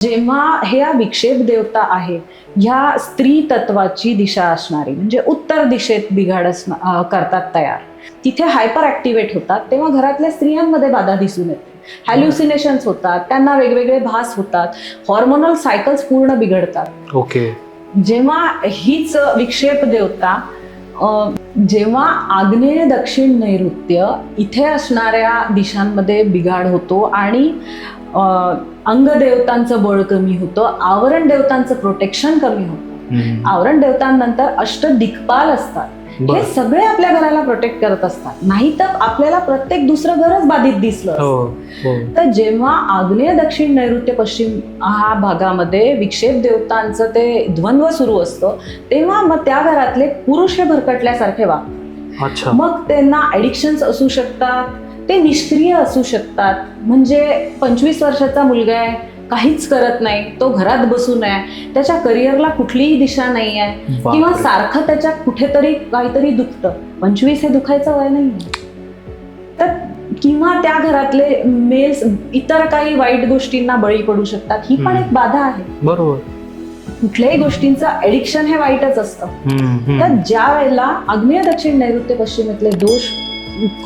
जेव्हा ह्या विक्षेप देवता आहे, ह्या स्त्री तत्वाची दिशा असणारी म्हणजे उत्तर दिशेत बिघाड करतात तयार, तिथे हायपर ऍक्टिव्हेट होतात, तेव्हा घरातल्या स्त्रियांमध्ये बाधा दिसून येते. हॅल्युसिनेशन्स होतात, त्यांना वेगवेगळे भास होतात, हॉर्मोनल सायकल्स पूर्ण बिघडतात. ओके. जेव्हा हीच विक्षेप देवता जेव्हा आग्नेय दक्षिण नैऋत्य इथे असणाऱ्या दिशांमध्ये बिघाड होतो आणि अंगदेवतांचं बळ कमी होतं, आवरण देवतांचं प्रोटेक्शन कमी होतं. आवरण देवतांनंतर अष्टदिक्पाल असतात, हे सगळे आपल्या घराला प्रोटेक्ट करत असतात, नाही तर आपल्याला प्रत्येक दुसरं घरच बाधित दिसलं. तर जेव्हा आग्नेय दक्षिण नैऋत्य पश्चिम हा भागामध्ये विक्षेप देवतांचं ते द्वंद्व सुरू असतं, तेव्हा मग त्या घरातले पुरुष हे भरकटल्यासारखे वागतात. मग त्यांना ऍडिक्शन्स असू शकतात, ते निष्क्रिय असू शकतात. म्हणजे 25 वर्षाचा मुलगा आहे, काहीच करत नाही, तो घरात बसून आहे, त्याच्या करिअरला कुठलीही दिशा नाही आहे, किंवा सारखं त्याच्या कुठेतरी काहीतरी दुखतं. 25 हे दुखायचं वय नाही. तर किंवा त्या घरातले मेल्स इतर काही वाईट गोष्टींना बळी पडू शकतात, ही पण एक बाधा आहे. बरोबर. कुठल्याही गोष्टींचं ऍडिक्शन हे वाईटच असतं. तर ज्या वेळेला आग्नेय दक्षिण नैऋत्य पश्चिमेतले दोष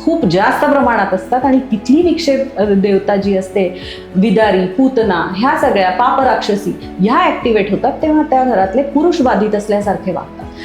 खूप जास्त प्रमाणात असतात आणि तिथली विक्षेप देवता जी असते, विदारी, पूतना, ह्या सगळ्या पापराक्षसी ह्या ऍक्टिव्हेट होतात, तेव्हा त्या घरातले पुरुष बाधित असल्यासारखे वागतात.